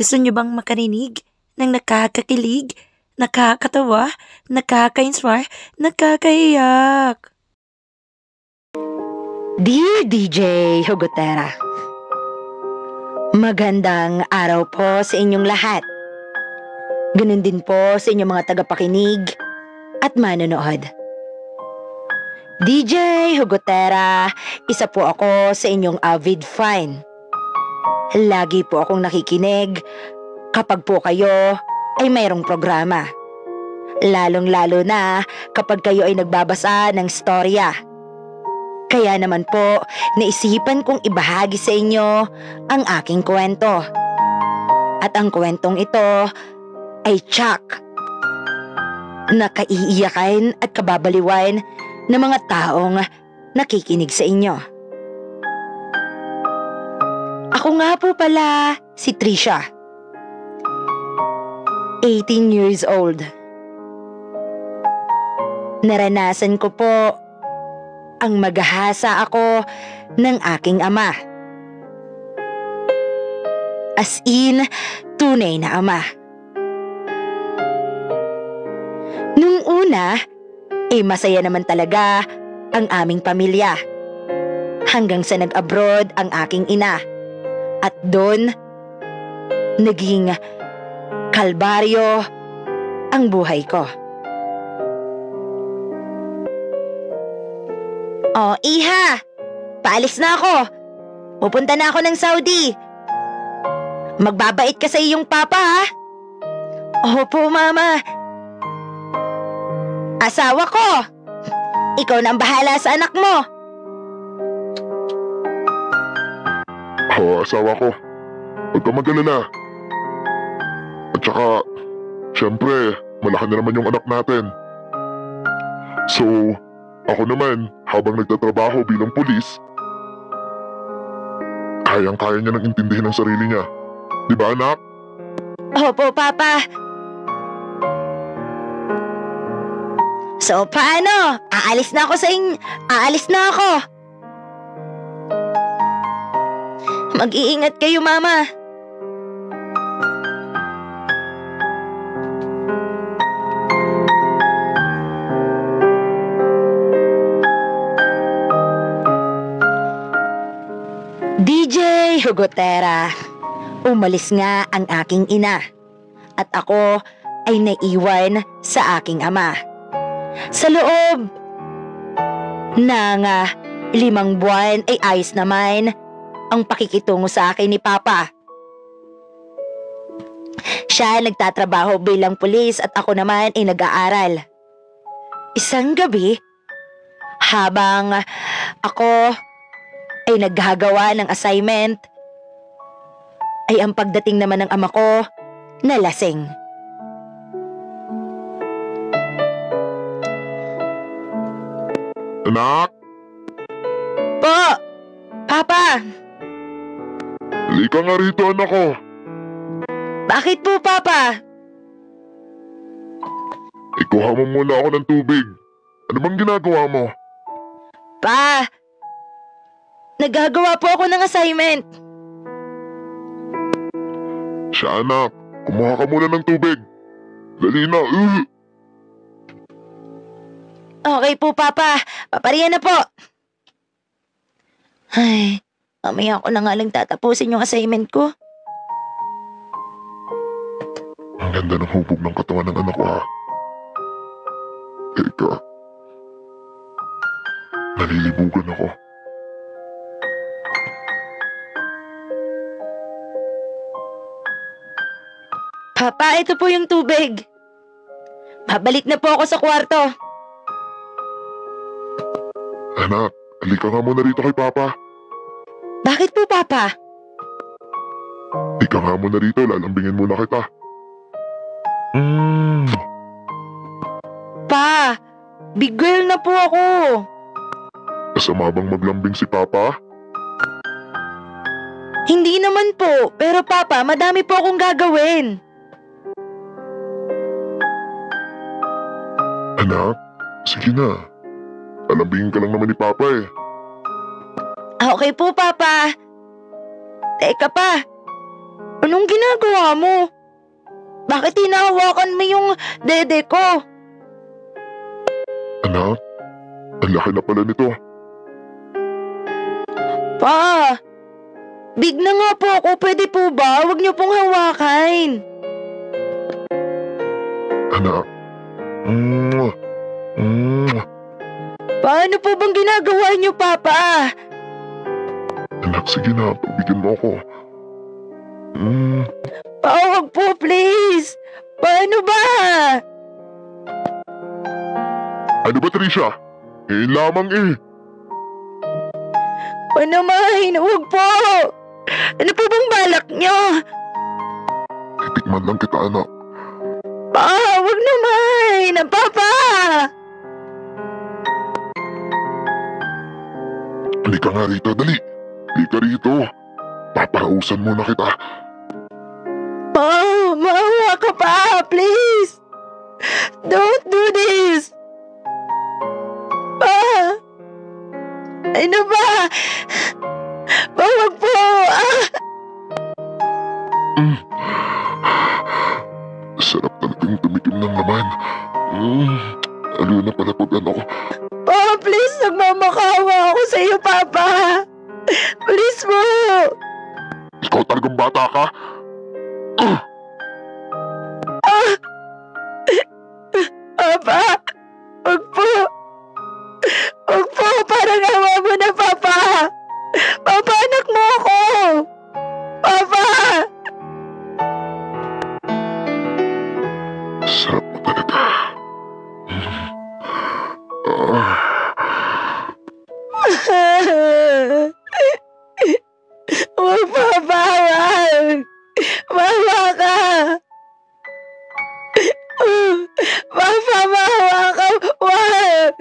Gusto niyo bang makarinig ng nakakakilig, nakakatawa, nakaka-inspire, nakakaiyak? Dear DJ Hugotera, magandang araw po sa inyong lahat. Ganun din po sa inyong mga tagapakinig at manonood. DJ Hugotera, isa po ako sa inyong avid fan. Lagi po akong nakikinig kapag po kayo ay mayroong programa. Lalong-lalo na kapag kayo ay nagbabasa ng storya. Kaya naman po, naisipan kong ibahagi sa inyo ang aking kwento. At ang kwentong ito ay tiyak na kaiiyakan at kababaliwan ng mga taong nakikinig sa inyo. Ako nga po pala si Trisha. 18 years old. Naranasan ko po ang maghahasa ako ng aking ama. As in, tunay na ama. Nung una, masaya naman talaga ang aming pamilya. Hanggang sa nag-abroad ang aking ina. At doon, naging kalbaryo ang buhay ko. Oh, iha! Paalis na ako. Pupunta na ako ng Saudi. Magbabait ka sa iyong papa, ha? Opo, mama. Asawa ko. Ikaw na ang bahala sa anak mo. Asawa ko. Huwag ka mag-alala. At saka, syempre, malaki na naman yung anak natin. So, ako naman, habang nagtatrabaho bilang pulis, kayang-kaya niya nang intindihin ang sarili niya. Di ba, anak? Opo, papa. So, paano? Aalis na ako. Mag-iingat kayo, mama. DJ Hugotera, umalis nga ang aking ina at ako ay naiwan sa aking ama. Sa loob ng 5 buwan ay ayos naman ang pakikitungo sa akin ni Papa. Siya nagtatrabaho bilang pulis at ako naman ay nag-aaral. Isang gabi, habang ako ay naghagawa ng assignment, ay ang pagdating naman ng ama ko na lasing. Anak! Po! Papa! Halika nga rito, anak ko. Bakit po, Papa? Ikuha mo muna ako ng tubig. Ano bang ginagawa mo? Pa! Naggagawa po ako ng assignment. Siya, anak. Kumuha ka muna ng tubig. Dali na. Okay po, Papa. Papariyan na po. Ay, mamaya ako na nga lang tatapusin yung assignment ko. Ang ganda ng hubog ng katawan ng anak ko, ha? Teka. Nalilibugan ako. Papa, ito po yung tubig. Babalik na po ako sa kwarto. Anak, halika nga muna rito kay Papa. Bakit po, Papa? Halika nga muna rito, lalambingin muna kita. Pa, big girl na po ako. Kasama bang maglambing si Papa? Hindi naman po, pero Papa, madami po akong gagawin. Anak, sige na. Lalambingin ka lang naman ni Papa eh. Okay po, Papa. Teka pa, Anong ginagawa mo? Bakit hinahawakan mo yung dede ko? Anak, ang laki na pala nito. Pa, big na nga po ako. Pwede po ba? Huwag niyo pong hawakan. Anak. Paano po bang ginagawa niyo, Papa? Anak, sige na. Pagbigyan mo ako. Pa, huwag po, please. Paano ba? Ano ba, Trisha? Ngayon lamang eh. Pa naman, huwag po. Ano po bang balak niyo? Titikman lang kita, anak. Pa, huwag naman. Papa! Halika nga rito, dali. Halika rito. Paparausan muna kita. Pa, maawa ka pa, please. Don't do this. Pa! Ano ba? Pa, huwag po. Sarap talagang tumikim ng laman. Lalo na pala pag ano. Pa, please, nagmamakawa ako sa iyo, Papa. Please mo. Ikaw talagang bata ka? Papa, huwag po. Huwag po, parang awa mo na, Papa. Papa, anak mo ako. Papa! Sarap mo talaga. Huwag, Papa, huwag. Mawa ka. Papa, mawa ka. Huwag.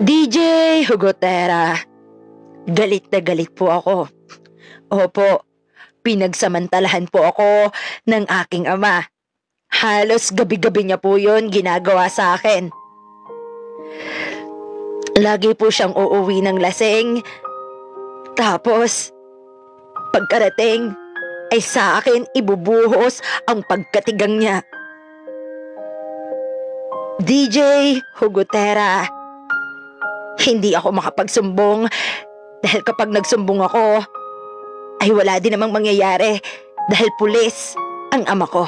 DJ Hugotera, galit na galit po ako. Opo, pinagsamantalahan po ako ng aking ama. Halos gabi-gabi niya po yun ginagawa sa akin. Lagi po siyang uuwi ng lasing. Tapos, pagkarating, ay sa akin ibubuhos ang pagkatigang niya. DJ Hugotera, hindi ako makapagsumbong dahil kapag nagsumbong ako, ay wala din namang mangyayari dahil pulis ang ama ko.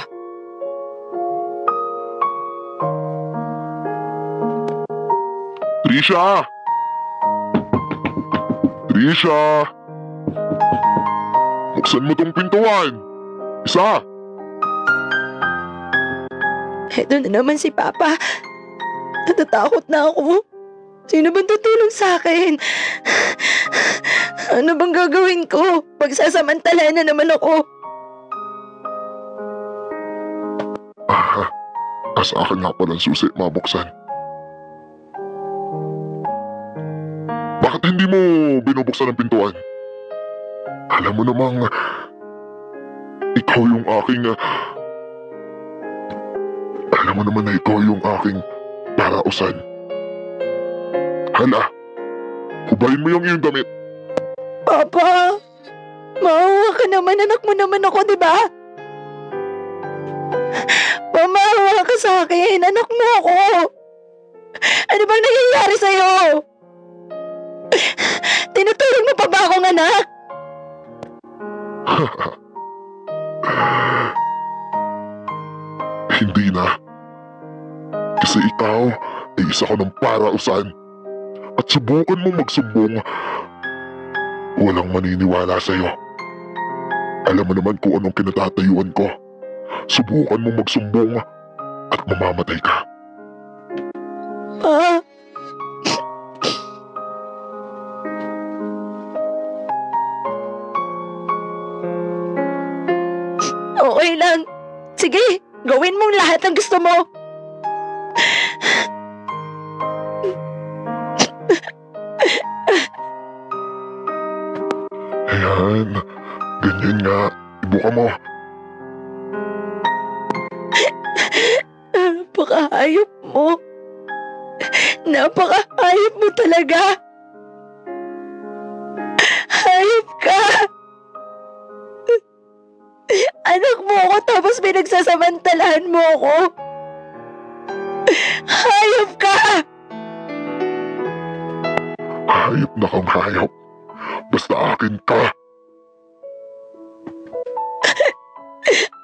Trisha! Trisha! Buksan mo tong pintuan! Isa! Eto na naman si Papa. Natatakot na ako. Sino bang tutulong sa akin? Ano bang gagawin ko? Pagsasamantala na naman ako. Sa akin nga palang susi mabuksan. Bakit hindi mo binubuksan ang pintuan? Alam mo namang ikaw yung aking... alam mo naman na ikaw yung aking parausan. Hala, hubayin mo yung iyong damit. Papa, maawa ka naman. Anak mo naman ako, di ba? Pamawa ka sa akin. Anak mo ako. Ano bang nangyayari sa'yo? Tinutulong mo pa ba akong anak? Hindi na. Kasi ikaw ay isa ko ng parausan. At subukan mo magsumbong. Walang maniniwala sa'yo. Alam mo naman kung anong kinatatayuan ko. Subukan mo magsumbong at mamamatay ka. Pa? Okay lang. Sige, gawin mong lahat ng gusto mo. Ayan, ganyan nga. Ibuka mo. Napakahayop mo. Napakahayop mo talaga. Hayop ka. Anak mo ako tapos pinagsasamantalahan mo ako. Hayop ka. Hayop na kang hayop. Basta akin ka.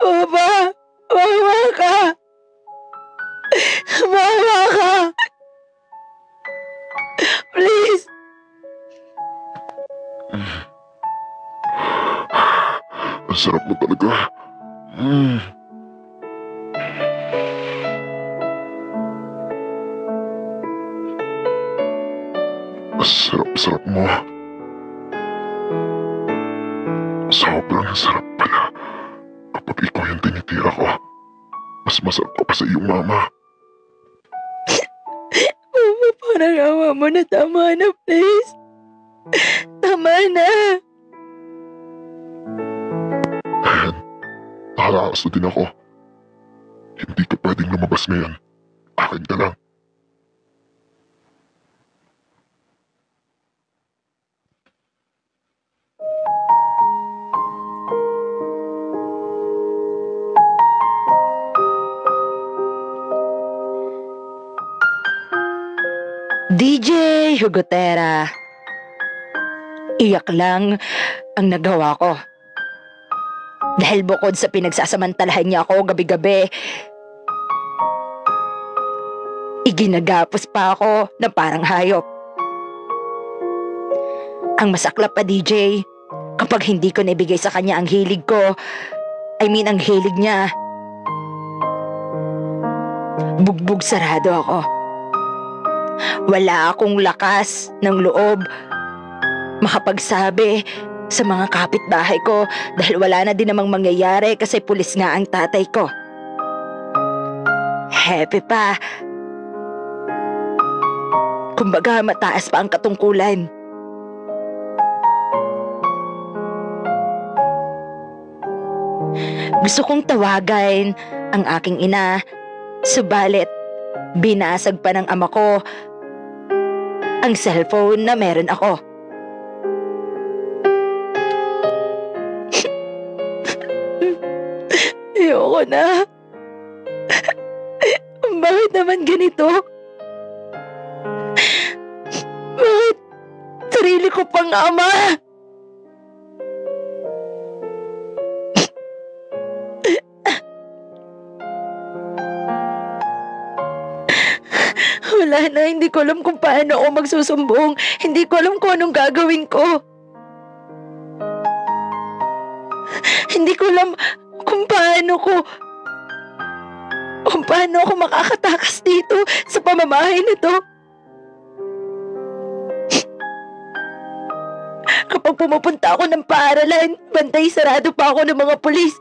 Mama! Mama ka! Mama ka! Please! Ang sarap mo talaga. Ang sarap-sarap mo. Sobrang sarap pala. Kapag ikaw yung tinitira ko, mas masarap ka pa sa iyong mama. Mama, parang awa mo na. Tama na, please. Tama na. Ayan, nakakaaso din ako. Hindi ka pwedeng lumabas ngayon. Akin ka lang. DJ Hugotera. Iyak lang ang nagawa ko. Dahil bukod sa pinagsasamantalahan niya ako gabi-gabi, iginagapos pa ako na parang hayop. Ang masaklap pa, DJ, kapag hindi ko naibigay sa kanya ang hilig ko, ang hilig niya, bugbog sarado ako. Wala akong lakas ng loob makapagsabi sa mga kapitbahay ko dahil wala na din namang mangyayari kasi pulis nga ang tatay ko. Happy pa. Kumbaga mataas pa ang katungkulan. Gusto kong tawagan ang aking ina, subalit binasag pa ng ama ko ang cellphone na meron ako. Ayoko na. Bakit naman ganito? Bakit sarili ko pang ama? Wala na, hindi ko alam kung paano ako magsusumbong. Hindi ko alam kung anong gagawin ko. Hindi ko alam kung paano ako makakatakas dito sa pamamahay na to. Kapag pumupunta ako ng paaralan, bantay sarado pa ako ng mga pulis.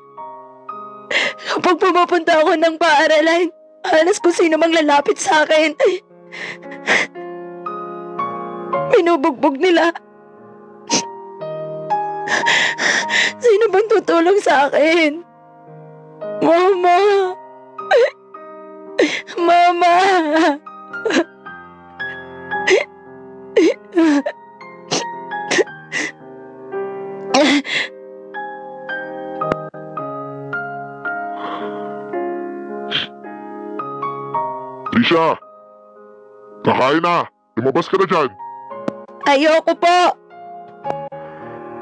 Kapag pumupunta ako ng paaralan, halos kung sino mang lalapit sa akin, binubugbog nila. Sino bang tutulong sa akin? Mama! Mama! Trisha! Kakain na! Lumabas ka na dyan! Ayoko po!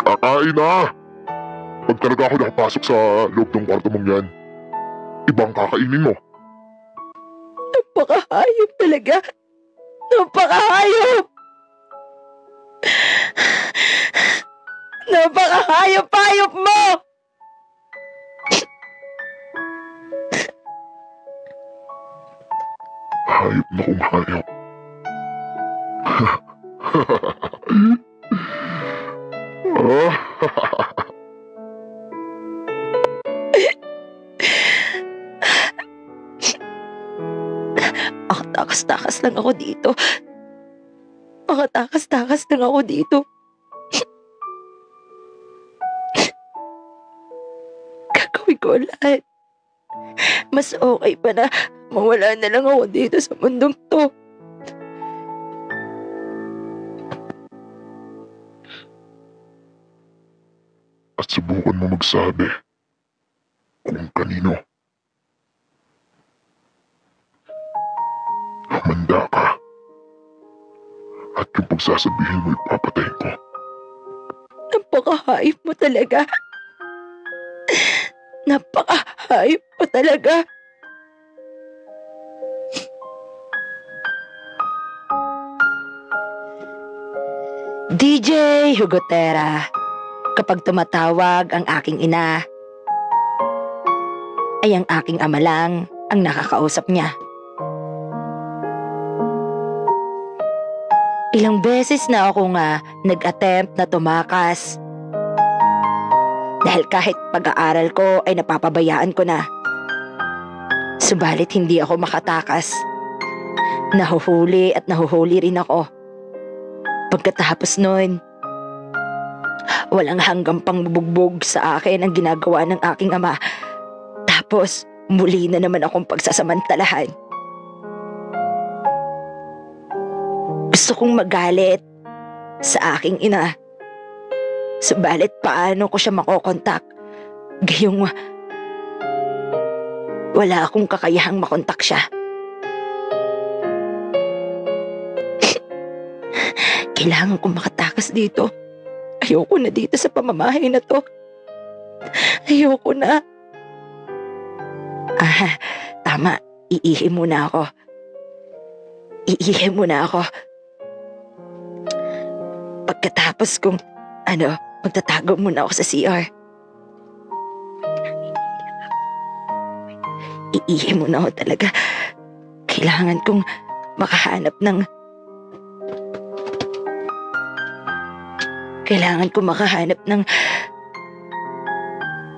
Kakain na! Pag talaga ako nakapasok sa loob ng kwarto mong yan, ibang kakainin mo. Napakahayop talaga! Napakahayop! Napakahayop-hayop mo! Hayop na kung hayop. Takas-takas lang ako dito. Takas-takas lang ako dito. Gagawin ko lahat. Mas okay pa na mawala na lang ako dito sa mundong to. At subukan mo magsabi kung kanino. Humanda ka. At yung pagsasabihin mo ipapatayin ko. Napakahayop mo talaga. Napakahayop mo talaga. DJ Hugotera, kapag tumatawag ang aking ina, ay ang aking ama lang ang nakakausap niya. Ilang beses na ako nag-attempt na tumakas. Dahil kahit pag-aaral ko ay napapabayaan ko na. Subalit hindi ako makatakas. Nahuhuli at nahuhuli rin ako. Pagkatapos nun, walang hanggang pangbubugbog sa akin ang ginagawa ng aking ama. Tapos muli na naman akong pagsasamantalahan. Gusto kong magalit sa aking ina. Subalit paano ko siya makokontak? Gayong wala akong kakayahang makontak siya. Kailangan kong makatakas dito. Ayoko na dito sa pamamahay na to. Ayoko na. Tama. Iihi muna ako. Iihi muna ako. Pagkatapos kong, magtatago muna ako sa CR. Iihi muna ako talaga. Kailangan kong makahanap ng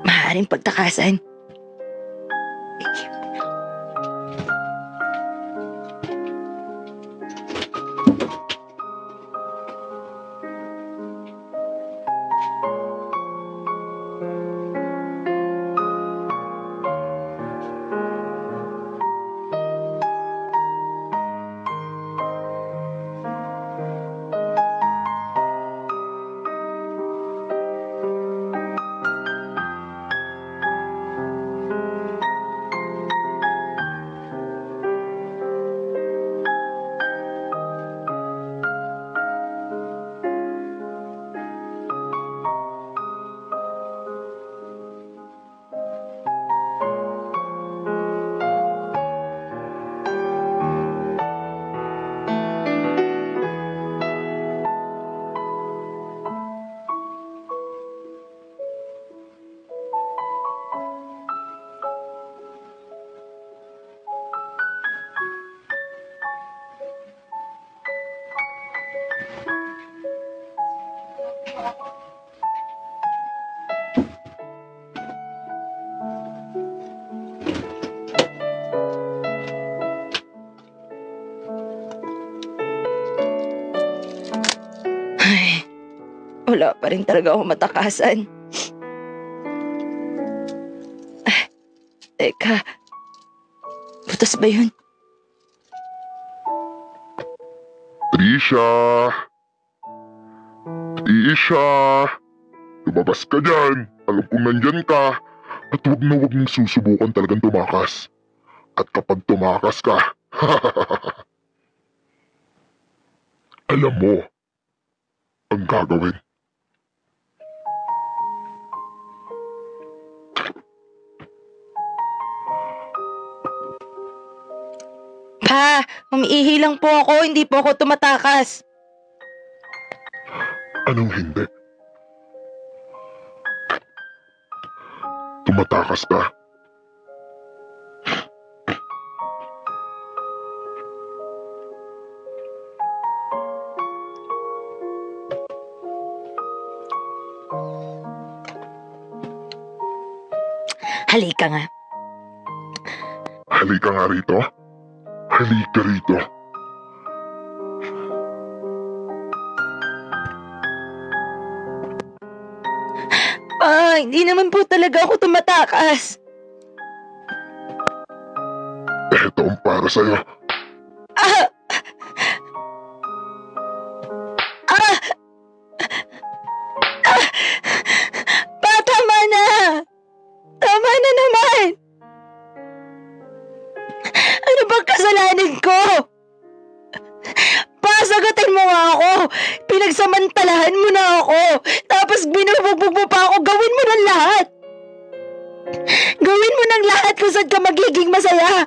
maaaring pagtakasan. Wala pa rin talaga ako matakasan. Teka. Butas ba yun? Trisha! Trisha! Lumabas ka dyan. Alam kong nandyan ka. At huwag mong susubukan talagang tumakas. At kapag tumakas ka, alam mo ang gagawin. Pa, umiihi lang po ako, hindi po ako tumatakas. Anong hindi? Tumatakas ka. Halika nga. Halika nga rito. Halika rito. Hindi naman po talaga ako tumatakas. Ito ang para sa'yo. Ah! Ah! Ah! Tama na! Tama na naman! Ano bang kasalanan ko? Sagutin mo nga ako! Pinagsamantalahan mo na ako! Tapos binubugbog mo pa ako! Gawin mo ng lahat! Gawin mo ng lahat kung saan ka magiging masaya!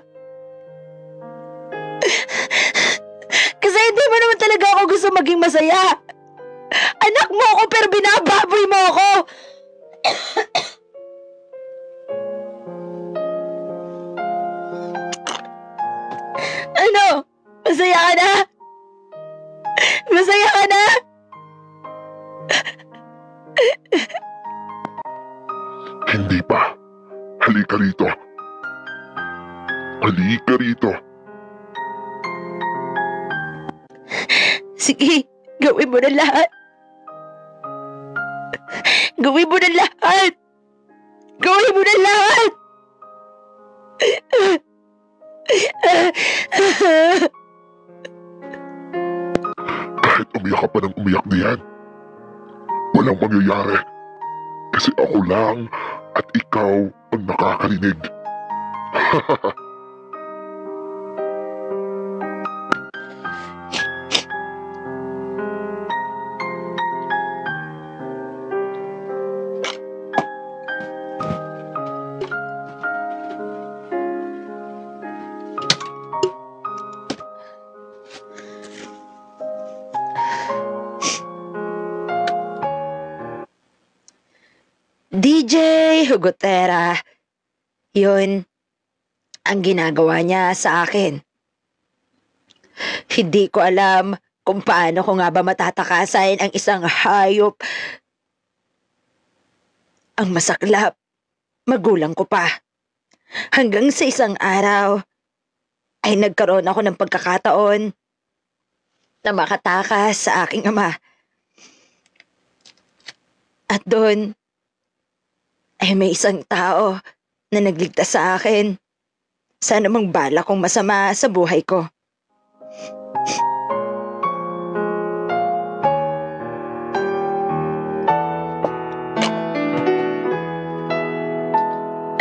Kasi hindi mo naman talaga ako gusto maging masaya! Anak mo ako pero binababoy mo ako! Ano? Masaya ka na? Masaya ka na? Hindi pa. Halika rito. Halika rito. Sige, gawin mo na lahat. Gawin mo na lahat. Gawin mo na lahat. Kahit umiyak ka pa ng umiyak diyan, walang mangyayari. Kasi ako lang at ikaw ang nakakarinig. DJ Hugotera. Yun ang ginagawa niya sa akin. Hindi ko alam kung paano ko nga ba matatakasan ang isang hayop. Ang masaklap, magulang ko pa. Hanggang sa isang araw, ay nagkaroon ako ng pagkakataon na makatakas sa aking ama. At doon, ay may isang tao na nagligtas sa akin sa anumang bala kong masama sa buhay ko.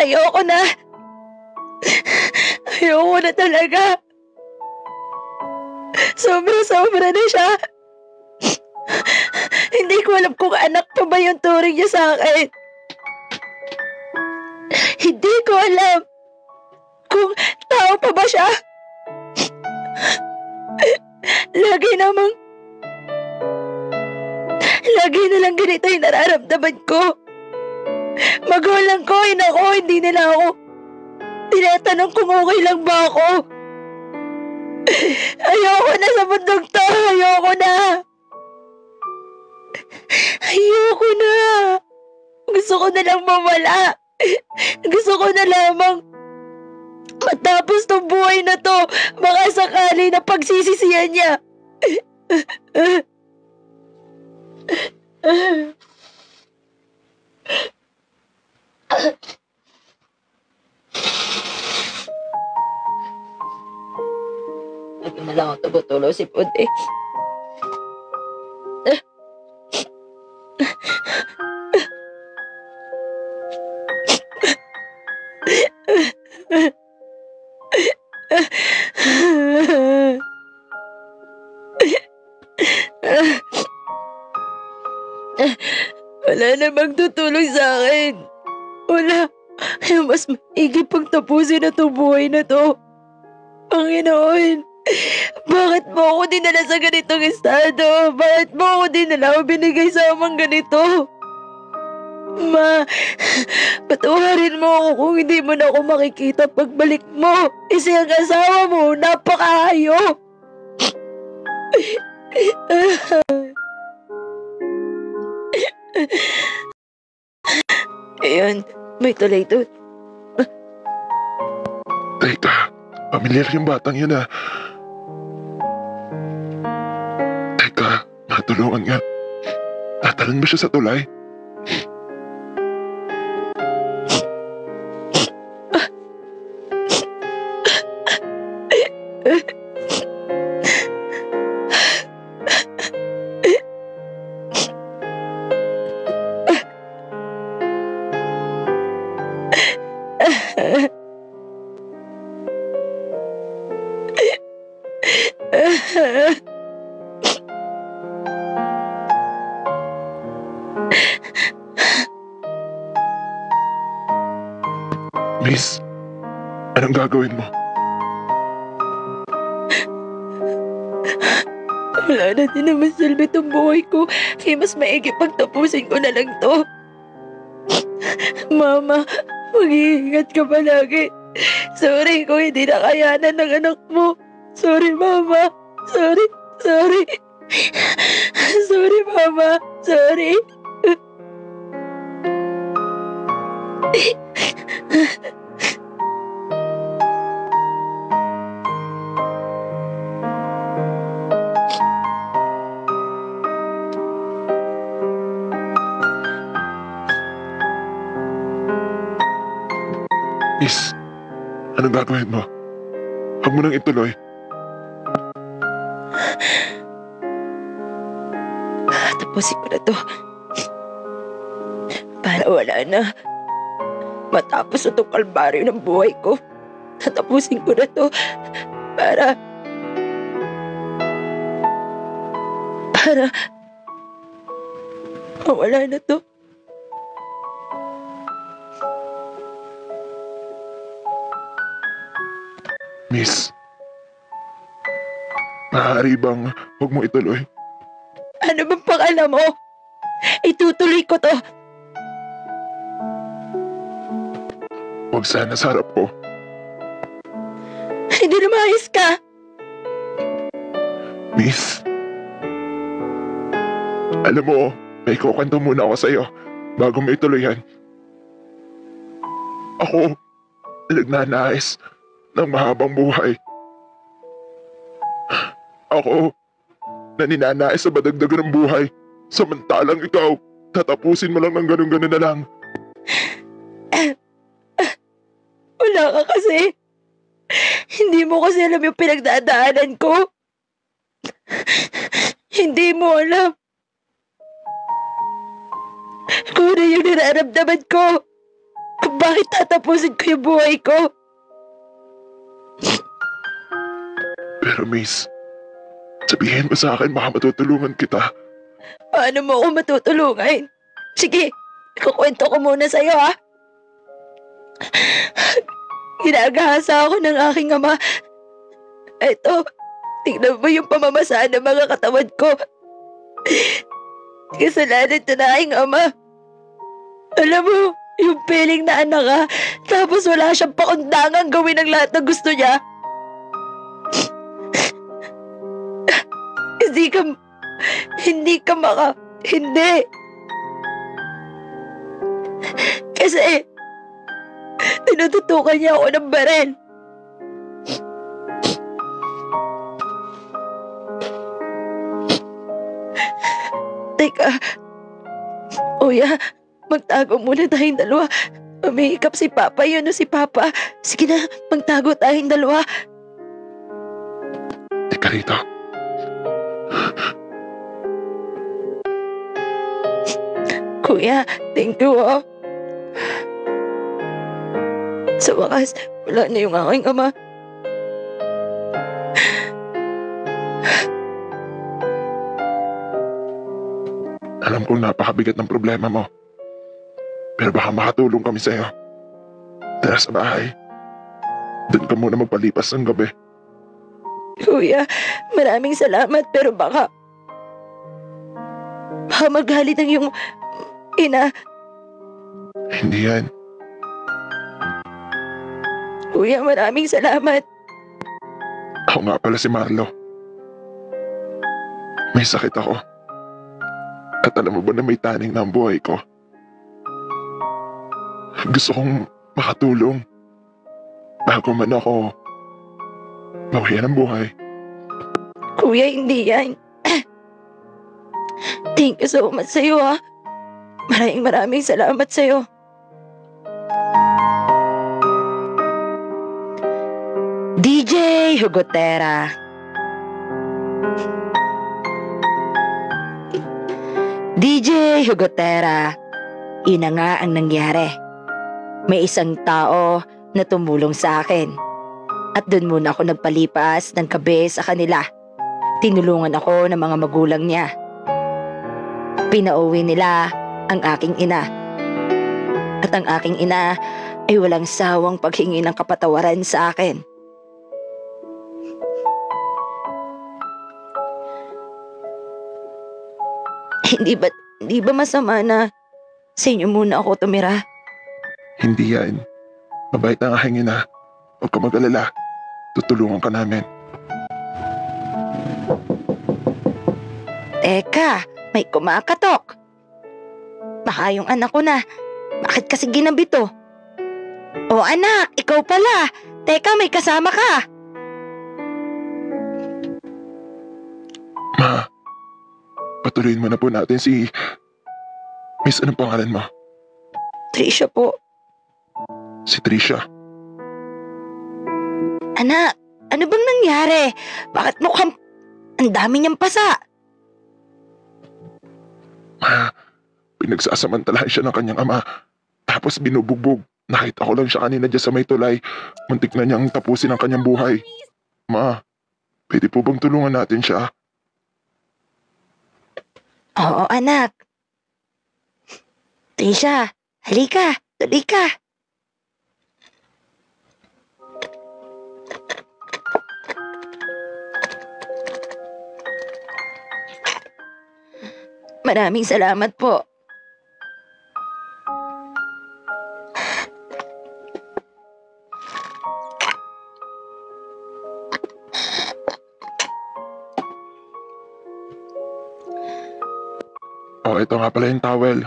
Ayoko na. Ayoko na talaga. Sobra-sobra na siya. Hindi ko alam kung anak pa ba yung turing niya sa akin. Hindi ko alam kung tao pa ba siya. Lagi na lang ganito yung nararamdaman ko. Magulang ko, ko, hindi nila ako tinatanong kung okay lang ba ako. Ayoko na sa mundong to. Ayoko na. Ayoko na. Gusto ko na lang mawala. Gusto ko na lamang matapos tong buhay na to. Baka sakali na pagsisisihan niya. Lagi na lang ako tubutulo si Puti. Wala namang tutulong sa akin. Wala. Mas maigi pang tapusin na itong buhay na to. Panginoon, bakit mo ako dinala sa ganitong estado? Bakit mo ako dinala o binigay sa amang ganito? Ma, patawarin mo ako kung hindi mo na ako makikita pagbalik mo. Kasi ang asawa mo, napakahayop. Ayun, may tulay doon. Teka, Pamilyar yung batang yun ah. Teka, matulungan nga. Tatalan ba siya sa tulay? Miss, anong gagawin mo? Wala na din naman silbi tong buhay ko. Kaya mas maigi pagtapusin ko na lang to. Mama, mag-iingat ka palagi. Sorry kung hindi nakayanan ng anak mo. Sorry, Mama. Sorry. Sorry, Mama. Sorry. Miss, anong gagawin mo? Huwag mo nang ituloy. Tapusin ko na to. Para wala na. Matapos itong kalbaryo ng buhay ko. Tatapusin ko na to. Para mawala na to. Miss, maaari bang huwag mo ituloy? Ano bang pakala mo? Itutuloy ko to. Huwag sana sa harap ko. Hindi na maayos ka. Miss, alam mo, may kukwento muna ako sa'yo bago mo ituloy yan. Ako, nagnanais ng mahabang buhay. Ako, naninanais sa badagdagan ng buhay. Samantalang ikaw, tatapusin mo lang ng ganun-ganun na lang. Wala ka kasi. Hindi mo kasi alam yung pinagdadaanan ko. Hindi mo alam kung ano yung nararamdaman ko. Bakit tatapusin ko yung buhay ko? Pero miss, sabihin mo sa akin baka matutulungan kita. Paano mo ako matutulungan? Sige, ikukwento ko muna sa'yo ha. Ginagahasa ako ng aking ama. Eto, tingnan mo yung pamamasaan ng mga katawan ko. Kasalanan to na aking ama. Alam mo, yung piling na anak ka, tapos wala siyang pakundangang gawin ang lahat ng gusto niya. Hindi. Kasi, tinututukan niya ako ng baril. Teka, Kuya, magtago muna tayong dalawa. Umihikap si Papa, yun o si Papa. Sige na, magtago tayong dalawa. Teka rito. Kuya, thank you oh. Sa wakas, wala na yung aking ama. Alam kong napakabigat ng problema mo. Pero baka makatulong kami sa'yo. Tara sa bahay. Doon ka muna magpalipas ng gabi. Kuya, maraming salamat pero baka magalit ang yung ina. Hindi yan. Kuya, maraming salamat. Ako nga pala si Marlo. May sakit ako. At alam mo ba na may taning na ang buhay ko? Gusto kong makatulong. Bago man ako Mawayan ang buhay. Kuya, hindi yan. Thank you so much sa'yo, ha. Maraming salamat sa'yo. DJ Hugotera. DJ Hugotera. Yun na nga ang nangyari. May isang tao na tumulong sa akin. At doon muna ako nagpalipas ng gabi sa kanila. Tinulungan ako ng mga magulang niya. Pinauwi nila ang aking ina. At ang aking ina ay walang sawang paghingi ng kapatawaran sa akin. Hindi ba masama na sa inyo muna ako tumira? Hindi yan. Mabait ang aking ina. Huwag ka mag-alala. Tutulungan ka namin. Teka, may kumakatok. Baka yung anak ko na. Bakit kasi ginabi to? O anak, ikaw pala. Teka, may kasama ka. Ma, patuloyin mo na po natin si... Miss, anong pangalan mo? Trisha po. Si Trisha. Anak, ano bang nangyari? Bakit mukhang ang dami niyang pasa? Ma, pinagsasamantalahan siya ng kanyang ama. Tapos binubugbog. Nakita ko lang siya kanina dyan sa may tulay. Muntik na niyang tapusin ang kanyang buhay. Ma, pwede po bang tulungan natin siya? Oo, anak. Trisha, halika, tuloy ka. Maraming salamat po. Oh, ito nga pala yung towel.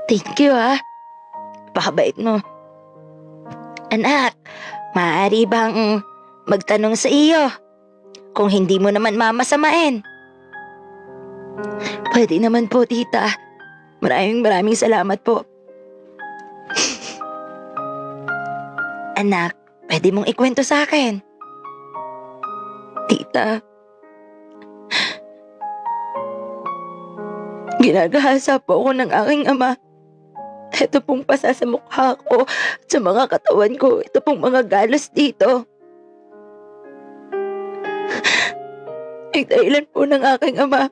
Thank you, ha. Pakabait mo. Anak, maaari bang magtanong sa iyo? Kung hindi mo naman mamasamain. Pwede naman po, tita. Maraming salamat po. Anak, pwede mong ikwento sa akin. Tita, ginagahasa po ako ng aking ama. Ito pong pasa sa mukha ko at sa mga katawan ko. Ito pong mga galos dito. Ay dahilan po ng aking ama.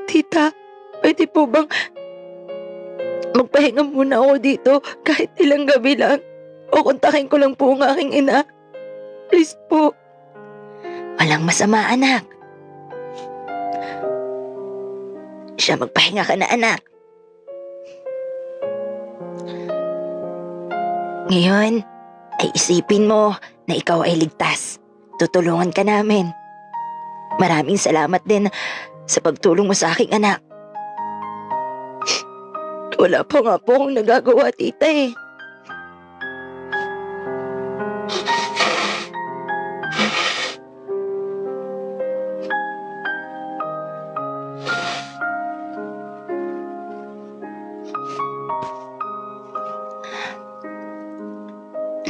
Tita, pwede po bang magpahinga muna ako dito kahit ilang gabi lang? O kontakin ko lang po ang aking ina. Please po. Walang masama, anak. Siya, magpahinga ka na, anak. Ngayon, ay isipin mo na ikaw ay ligtas. Tutulungan ka namin. Maraming salamat din sa pagtulong mo sa aking anak. Wala pa nga po akong nagagawa, tita eh.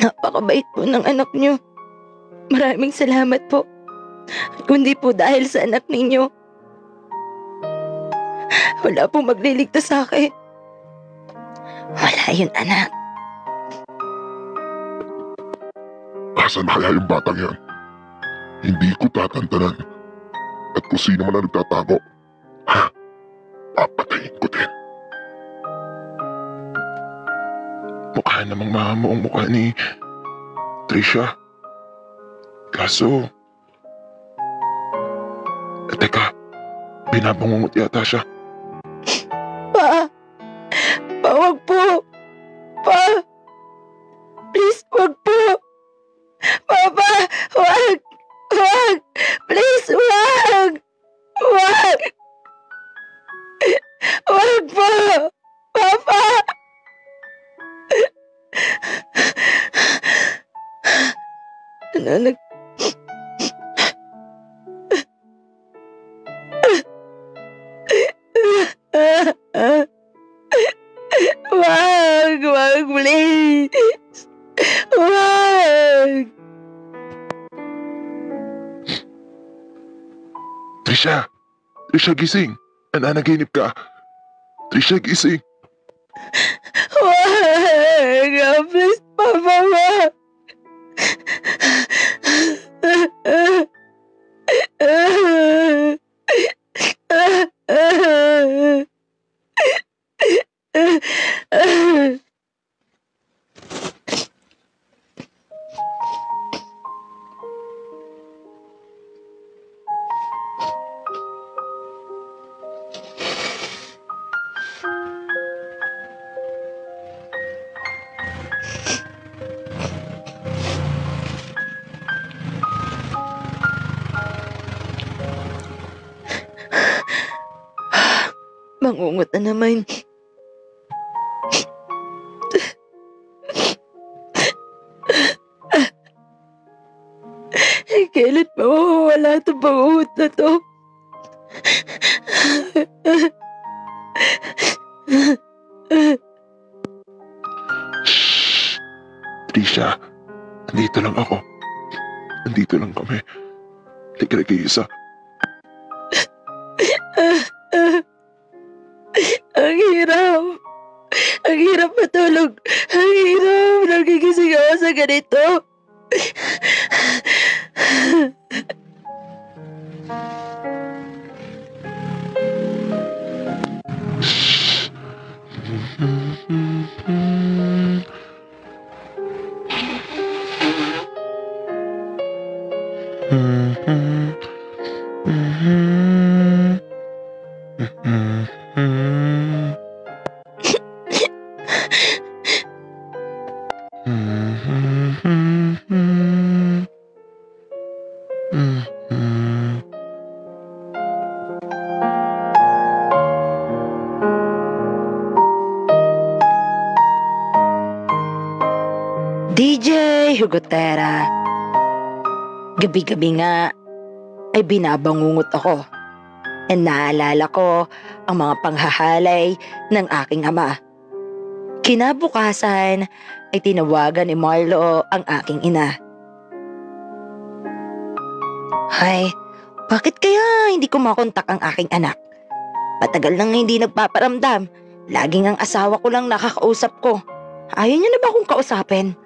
Napakabait po ng anak niyo. Maraming salamat po. At kundi po dahil sa anak ninyo, wala pong magliligtas sa akin. Wala yun, anak. Asan kaya yung batang yan? Hindi ko tatantanan. At kung sino man ang nagtatago, ha? Papatayin ko din. Mukha namang mahamuong mukha ni Trisha. Kaso, teka, binabangungot yata siya. Pa! Pa, wag po! Pa! Please, wag po! Papa! Wag! Wag! Please, wag! Wag! Wag po! Papa! Wag, please. Wag. Trisha! Trisha, gising! Nananaginip ka! Trisha, gising! Wag, please, Papa, wag. Mangungot na naman. Kailan pa mawawala itong pangungot na to? Shhh! Trisha, nandito lang ako. Nandito lang kami. Halika na kayo isa. Ang hirap. Ang hirap matulog. Ang hirap. Nagigising ako sa ganito. DJ Hugotera. Gabi-gabi nga ay binabangungot ako. And naalala ko ang mga panghahalay ng aking ama. Kinabukasan ay tinawagan ni Marlo ang aking ina. Hay, bakit kaya hindi ko makontak ang aking anak? Patagal nang hindi nagpaparamdam. Laging ang asawa ko lang nakakausap ko. Ayaw niya na ba akong kausapin?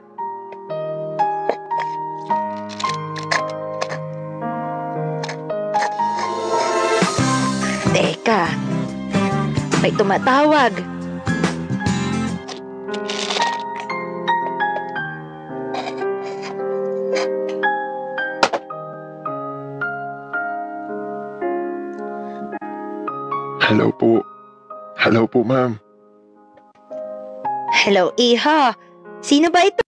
Teka, may tumatawag. Hello po. Hello po, ma'am. Hello, Iha. Sino ba ito?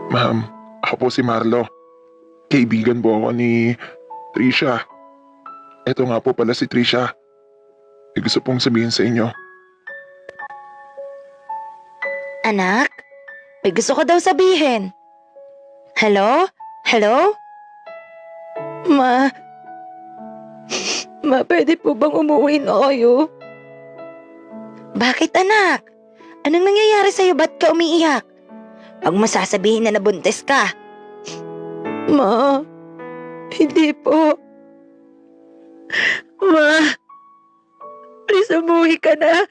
Ma'am, ako po si Marlo. Kaibigan po ako ni Trisha. Ito nga po pala si Trisha. May gusto pong sabihin sa inyo. Anak, may gusto ko daw sabihin. Hello? Hello? Ma, pwede po bang umuwi na kayo? Bakit anak? Anong nangyayari sa'yo? Ba't ka umiiyak? Pag masasabihin na nabuntis ka. Ma, hindi po. Ma, please umuwi ka na.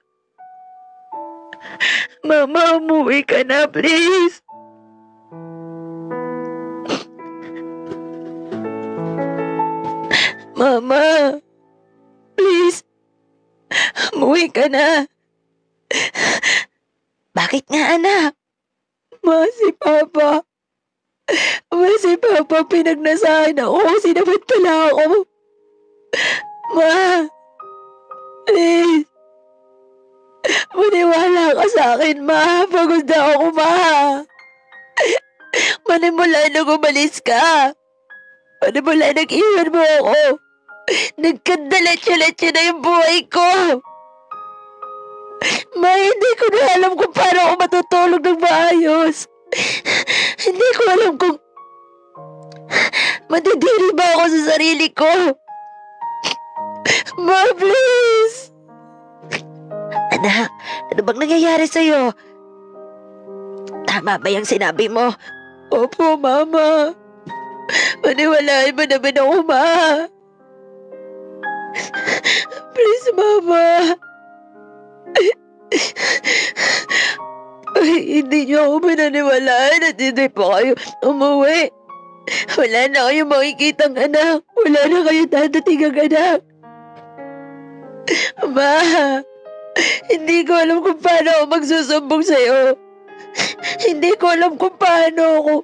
Mama, umuwi ka na, please. Mama, please. Umuwi ka na. Bakit nga anak? Ma, si Papa. Si Papa pinagnasahan ako. Sinabot pala ako. Ma, please. Maniwala ka sa akin, ma. Pagod na ako, ma. Manimula nung umalis ka. Manimula nag-iwan mo ako. Nagkandaletsya-letsya na yung buhay ko. Ma, hindi ko na alam kung paano ako matutulog ng maayos. Hindi ko alam kung madidiri ba ako sa sarili ko. Ma, please! Anak, ano bang nangyayari sa'yo? Tama ba yung sinabi mo? Opo, Mama. Maniwalaan mo naman ako, Ma. Please, Mama. Ay, hindi niyo ako mananiwalaan at hindi pa kayo umuwi. Wala na kayong makikitang anak. Wala na kayong dadating ang anak. Ma, hindi ko alam kung paano ako magsusumbong sa'yo. Hindi ko alam kung paano ako.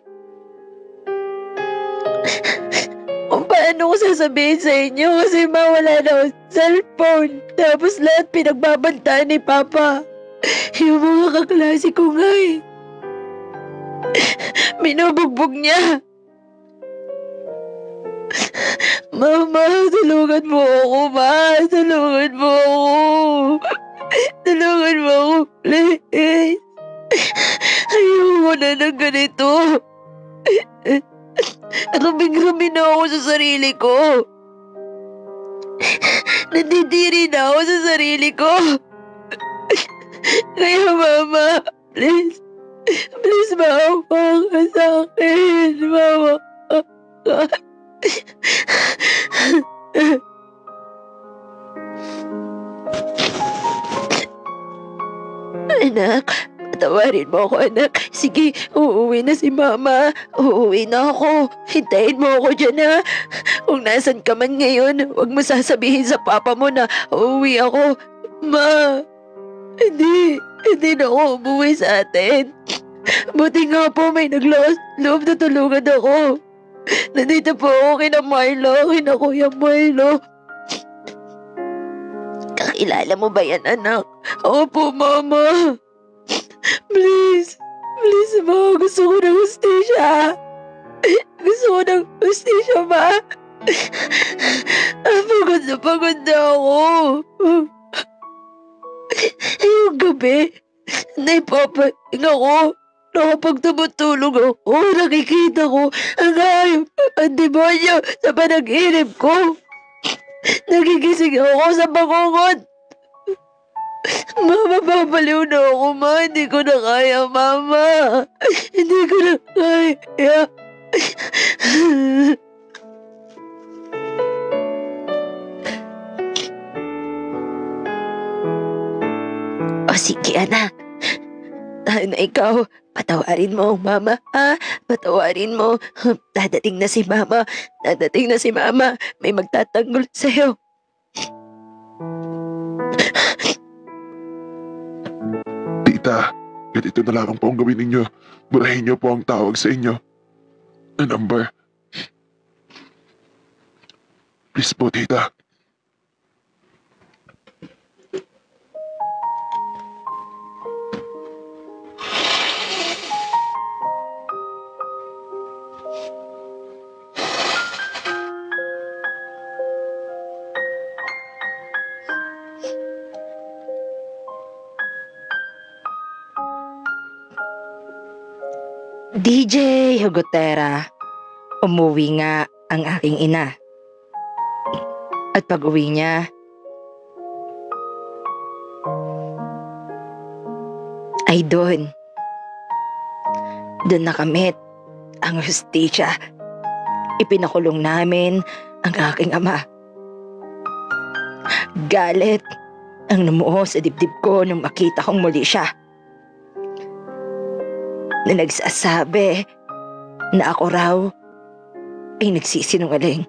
Kung paano ko sasabihin sa inyo kasi mawala na akong cellphone. Tapos lahat pinagbabantaan ni Papa. Yung mga kaklase ko nga eh. Binubugbog niya. Mama, tulungan mo ako, Ma. Tulungan mo ako. Tulungan mo ako, please. Ayoko na ng ganito. Ruming-rumi na ako sa sarili ko. Nandidiri na ako sa sarili ko. Kaya Mama, please. Please, maawa ka sa akin. Maawa ka. Anak, patawarin mo ako, anak. Sige, uuwi na si Mama. Uuwi na ako. Hintayin mo ako dyan, ha. Kung nasan ka man ngayon, huwag mo sasabihin sa Papa mo na uuwi ako. Ma, hindi na ako umuwi sa atin. Buti nga po may naglakas loob na tulungan ako. Nandito po ako kina Milo, kina Kuya Milo. Kakilala mo ba yan, anak? Opo, Mama. Please, Ma. Gusto ko ng hustisya. Gusto ko ng hustisya, Ma. Pagod na ako. Yung gabi, naipapahinga ko. Kapag tumutulog ako, nakikita ko ang hayop, ang demonyo sa panaginip ko. Nagigising ako sa bangungot. Mama, babaliw na ako, Ma. Hindi ko na kaya, Mama. Hindi ko na kaya. O sige, anak. Na ikaw, patawarin mo, Mama, ha? Patawarin mo. Dadating na si Mama. Dadating na si Mama. May magtatanggol sa'yo. Tita, ganito na lang po ang gawin ninyo. Burahin niyo po ang tawag sa inyo. Na number. Please po, tita. DJ Hugotera, umuwi nga ang aking ina. At pag-uwi niya, ay doon nakamit ang hustisya. Ipinakulong namin ang aking ama. Galit ang lumuho sa dibdib ko nung makita kong muli siya. Na nagsasabi na ako raw ay nagsisinungaling.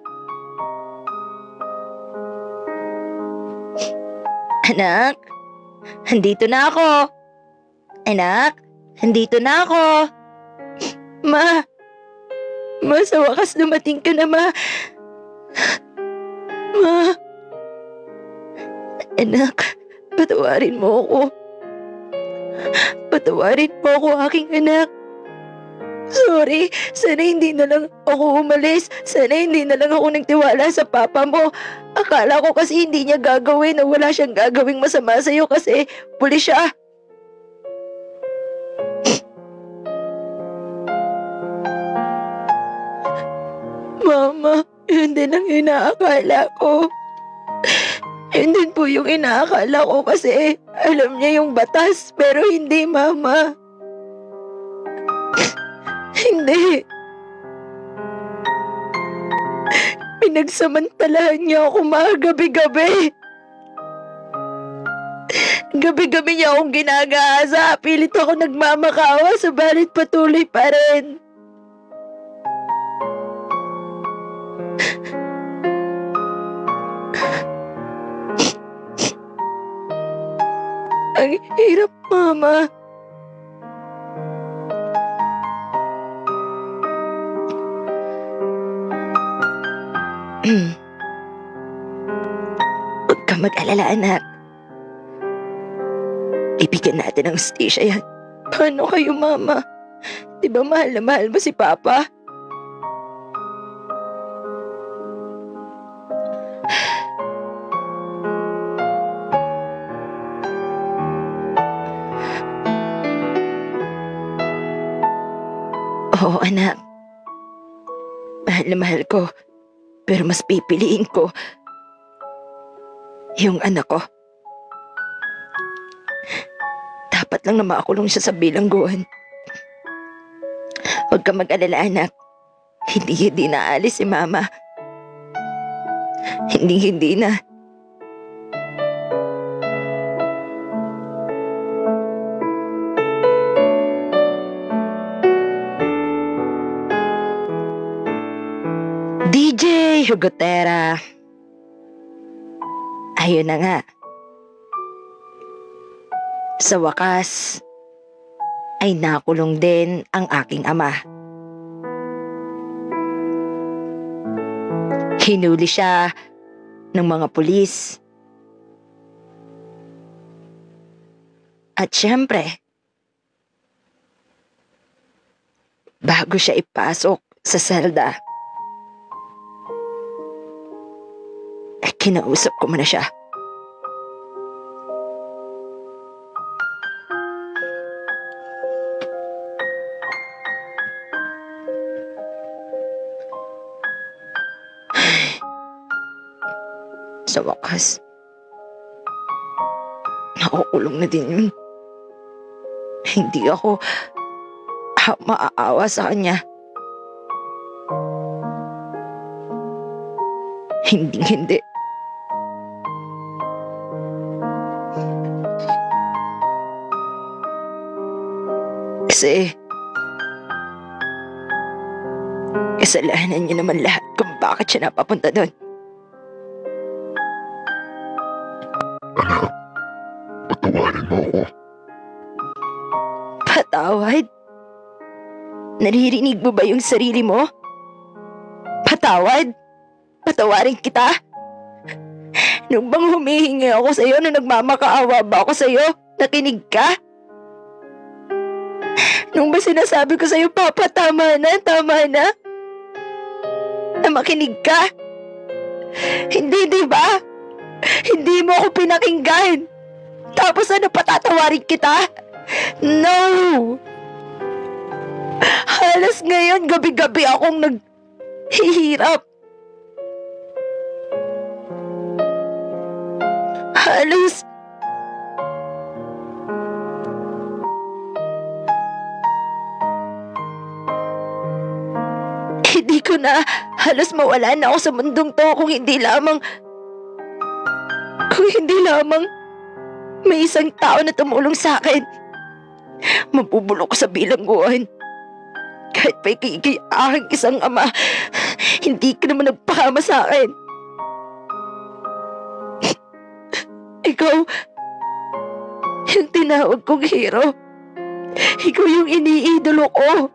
Anak, handito na ako. Anak, handito na ako. Ma, sa wakas dumating ka na, Ma. Ma, anak, patawarin mo ako. Patawarin mo ako, aking anak. Sorry, sana hindi na lang ako umalis. Sana hindi na lang ako nagtiwala sa papa mo. Akala ko kasi hindi niya gagawin na wala siyang gagawing masama sa'yo kasi pulis siya. Mama, yun din ang inaakala ko. Yun din po yung inaakala ko kasi alam niya yung batas pero hindi, Mama. Hindi. Pinagsamantalahan niya ako mga gabi-gabi. Gabi-gabi niya akong ginagaasa. Pilit ako nagmamakawa, subalit patuloy pa rin. Ang hirap, Mama. Huwag ka mag-alala, anak. Ibigyan natin ng hustisya yan. Paano kayo, Mama? Di ba mahal na mahal mo si Papa? Oo, anak. Mahal na mahal ko. Pero mas pipiliin ko yung anak ko. Dapat lang na makakulong siya sa bilangguan. Huwag ka mag-alala, anak. Hindi naalis si Mama. Hindi na. DJ Hugotera. Ayun na nga. Sa wakas, ay nakulong din ang aking ama. Hinuli siya ng mga pulis. At syempre, bago siya ipasok sa selda, kinausap ko muna siya. Sa wakas, nakukulong na din yun. Hindi ako maaawa sa kanya. Hindi. Kasi kasalanan niya naman lahat kung bakit siya napapunta doon. Anak, patawarin mo ako. Patawad? Naririnig mo ba yung sarili mo? Patawad? Patawarin kita? Nung bang humihingi ako sa'yo, nung nagmamakaawa ba ako sa'yo, nakinig ka? Nung ba sinasabi ko sa'yo, Papa, tama na? Na makinig ka? Hindi, di ba? Hindi mo ako pinakinggan. Tapos ano, patatawarin kita? No! Halos ngayon, gabi-gabi akong naghihirap. Halos hindi ko na halos mawala na ako sa mundong to kung hindi lamang may isang tao na tumulong sa akin. Mabubulok ko sa bilangguan. Kahit pa kay aking isang ama, hindi ka naman nagpakama sa akin. Ikaw, yung tinawag kong hero. Ikaw yung iniidolo ko.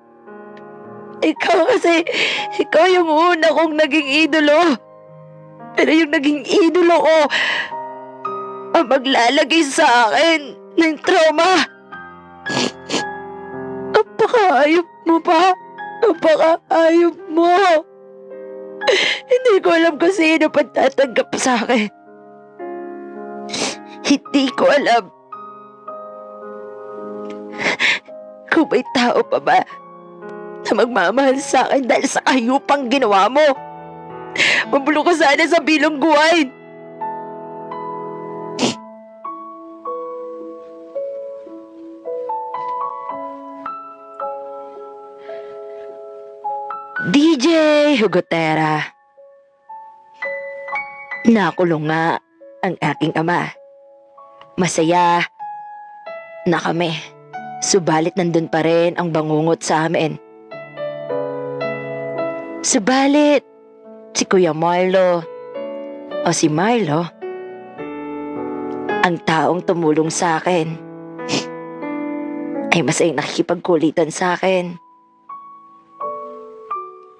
Ikaw yung una kong naging idolo. Pero yung naging idolo ko, ang maglalagay sa akin ng trauma. Napakaayop mo pa. Napakaayop mo. Hindi ko alam kung sino pagtatanggap sa akin. Hindi ko alam kung may tao pa ba na magmamahal sa akin dahil sa kahiyupang ginawa mo. Mabulok ka sana sa bilangguan. Hugotera. Nakulong nga ang aking ama. Masaya na kami. Subalit nandun pa rin ang bangungot sa amin. Subalit, si Kuya Marlo o si Marlo, ang taong tumulong sa akin, ay masayang nakikipagkulitan sa akin.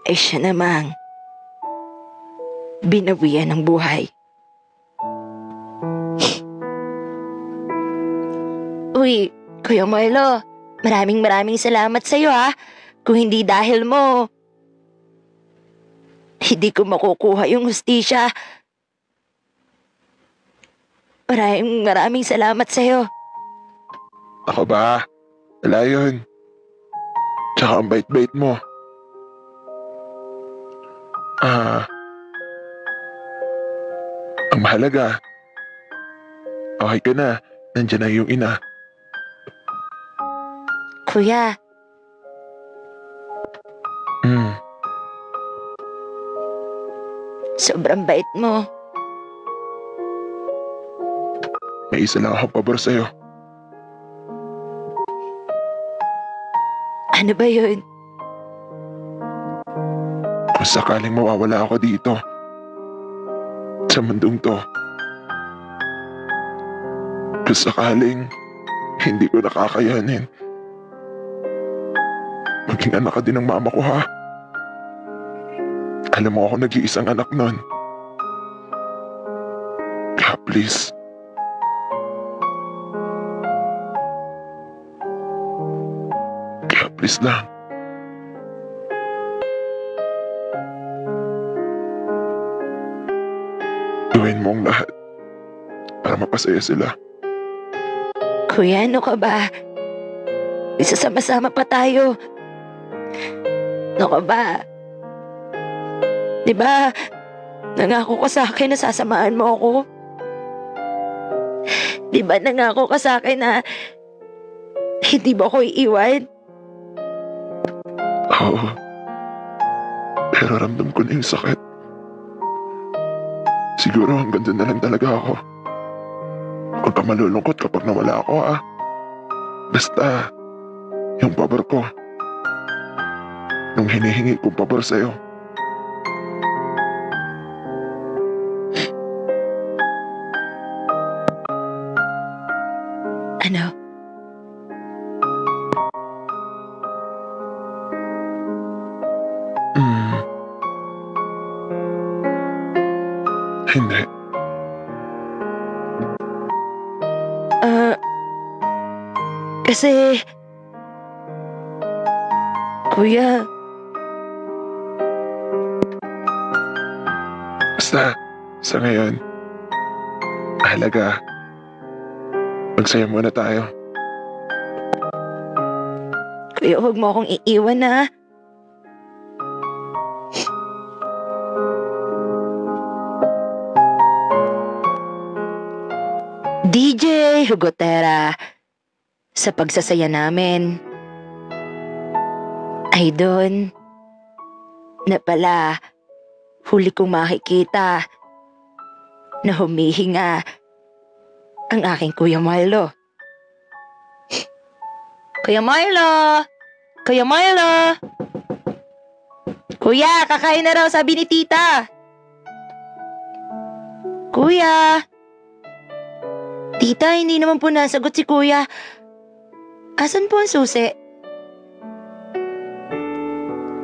Ay siya namang binawian ng buhay. Uy, Kuya Marlo, maraming salamat sa'yo ha. Kung hindi dahil mo, hindi ko makukuha yung hustisya. Maraming salamat sa'yo. Ako ba? Wala yun. Tsaka ang bait-bait mo. Ang mahalaga, okay ka na. Nandiyan na yung ina. Kuya, sobrang bait mo. May isa lang akong pabor sa'yo. Ano ba yun? Kung sakaling mawawala ako dito, sa mundong to, kung sakaling hindi ko nakakayanin, maging anak ka din ng mama ko ha. Alam mo ako nag-iisang anak nun. Kaya please, lang. Gawin mo ang lahat para mapasaya sila. Kuya, ano ka ba? Isasama-sama pa tayo. Ano ka ba? Diba, nangako ka sa akin na sasamaan mo ako? Diba nangako ka sa akin na hindi mo ako iiwan? Oo. Pero ramdam ko na yung sakit. Siguro hanggang dyan na lang talaga ako. Huwag ka malulungkot kapag nawala ako ah. Basta, yung pabor ko. Nung hinihingi kong pabor sa'yo. Ano? Hindi. Kasi... Kuya... Basta, sa ngayon, mahalaga, magsaya muna tayo. Kuya, huwag mo akong iiwan na. DJ Hugotera, sa pagsasaya namin, ay doon na pala huli kong makikita na humihinga ang aking Kuya Marlo. Kuya Marlo! Kuya Marlo! Kuya, kakain na raw, sabi ni tita. Kuya! Tita, hindi naman po nasagot si Kuya. Asan po ang susi?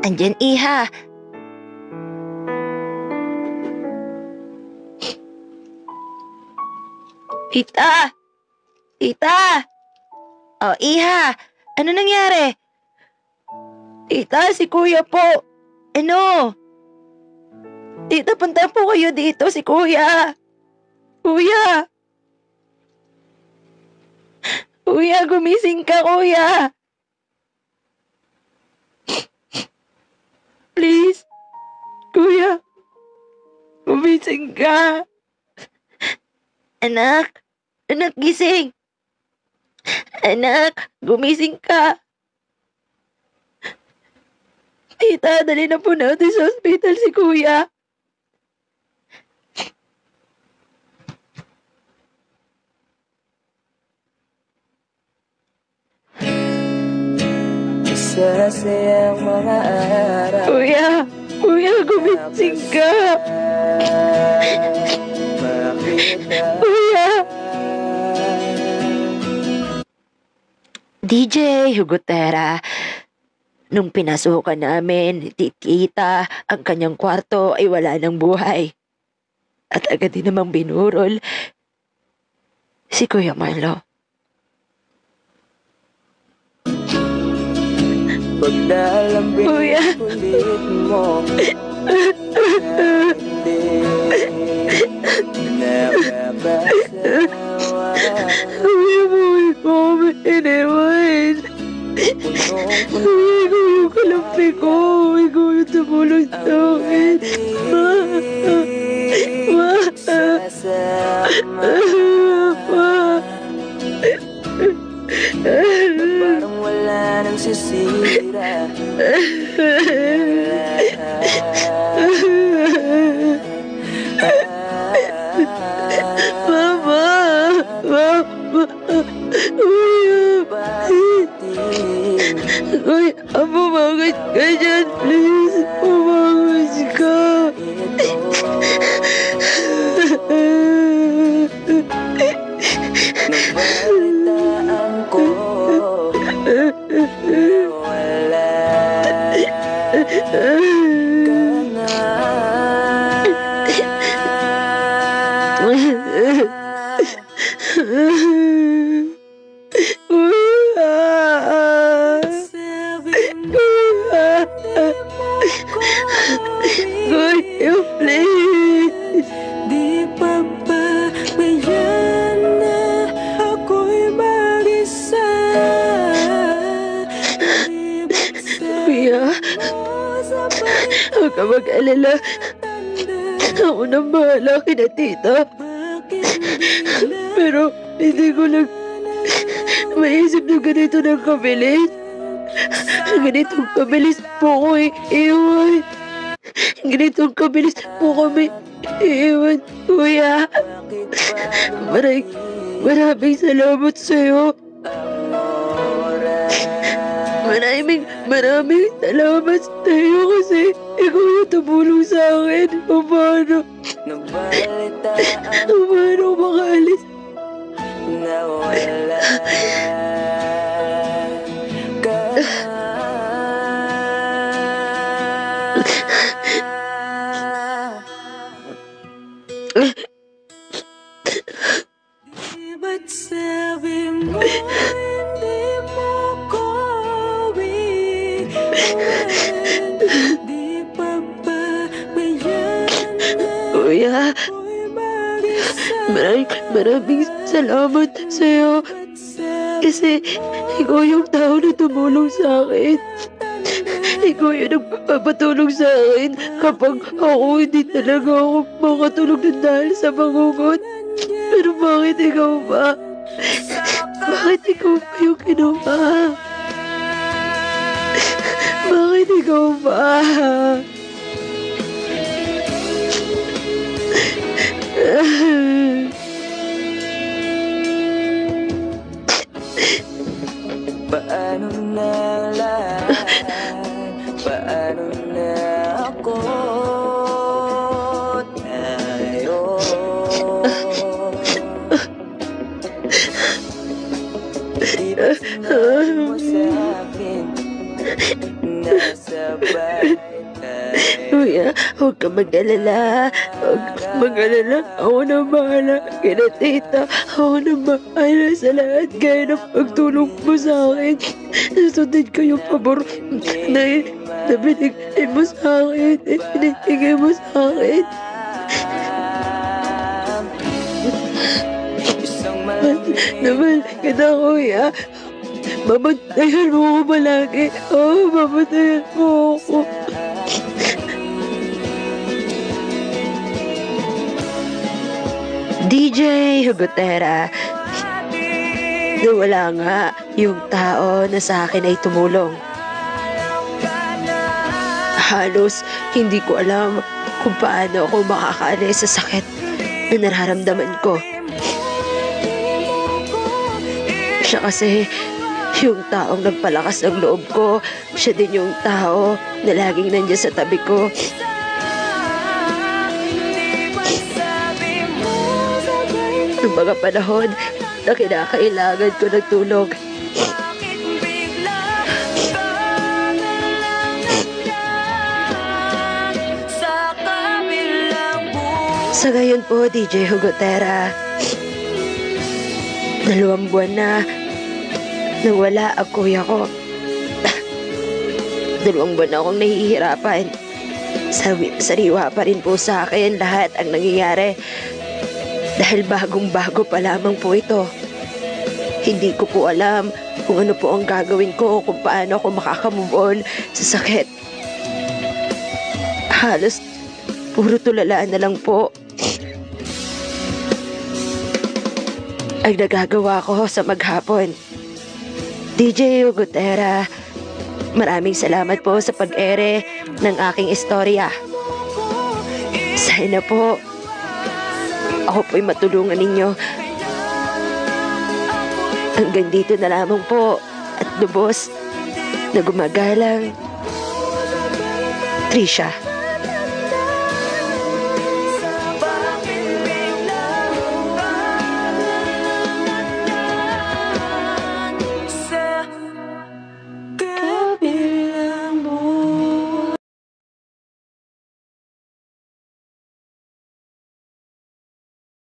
Andyan, iha. Tita! Tita! Oh, iha! Ano nangyari? Tita, si Kuya po. Ano? Tita, punta po kayo dito, si Kuya. Kuya! Kuya, gumising ka, Kuya. Please. Kuya. Gumising ka. Anak. Anak, gising. Anak, gumising ka. Tita, dali na po natin sa ospital si kuya. Sasayang mga araw. Kuya, gumising ka. Kuya. DJ Hugotera, nung pinasukan namin, tita, ang kanyang kwarto ay wala ng buhay. At agad din namang binurol si Kuya Marlo. Pagdalambing Kuya. kulit mo. Nakakasawa. Kuya, buhay ko kami iniwan. Kuya, yung kalampi ko. Kuya, tumulong sa akin. Ma. Sasama. Parang wala nang sisira. Mama. Kuya. Kuya, bumangon ka dyan, please. Bumangon ka. Nabalitaan ko wala ka Kuya, please. Di pa ba ngayon na ako'y mag-isa? Di ba't Kuya, huwag ka mag-alala. Ako nang bahala kina tita. Pero hindi ko lang maisip na ganito ng kabilis. Ganitong kabilis po ko iiwan. Ganitong kabilis po kami iiwan, kuya. Maraming salamat sa'yo. Maraming salamat sa'yo kasi ikaw yung tumulong sa akin. Paano ako makaalis? nawala ka Di ba't sabi mo hindi mo ko iiwan? Di pa ba bayan na Kuya, ako'y mag-isa? maraming salamat sa'yo. Kasi ikaw yung tao na tumulong sa akin. Ikaw yung nagpapatulong sa akin kapag ako hindi talaga ako makatulog ng dahil sa mangungot. Pero bakit ikaw ba? Bakit ikaw ba yung kinuha? Bakit ikaw ba? Paano na lahat? Paano na ako? Tayo Di ba sinabi mo sa'kin Nasabay tayo Kuya, huwag ka mag-alala. Huwag ka mag-alala. Ako na bahala. Kina tita, ako na bahala sa lahat. Gaya ng pagtulong mo sa akin. Nasundin ko yung pabor na binigay mo sa akin. Binigay mo sa akin. Isang Naman kita, kuya. Mabantayan mo ko palagi. Oo, mabantayan mo ako. DJ Hugotera, nawala nga yung tao na sa akin ay tumulong. Halos hindi ko alam kung paano ako makakaalis sa sakit na nararamdaman ko. Siya kasi yung taong nagpalakas ng loob ko. Siya din yung tao na laging nandiyan sa tabi ko. Noong mga panahon na kinakailangan ko ng tulong. Sa ngayon po, DJ Hugotera, 2 buwan na nang wala ang kuya ko. 2 buwan na akong nahihirapan. Sariwa pa rin po sa akin lahat ang nangyayari. Dahil bagong-bago pa lamang po ito. Hindi ko po alam kung ano po ang gagawin ko, kung paano ako makakamove on sa sakit. Halos puro tulala na lang po ang nagagawa ko sa maghapon. DJ Hugotera, maraming salamat po sa pag-ere ng aking istorya. Sana po ako po'y matulungan ninyo. Hanggang dito na lamang po at lubos na gumagalang, Trisha.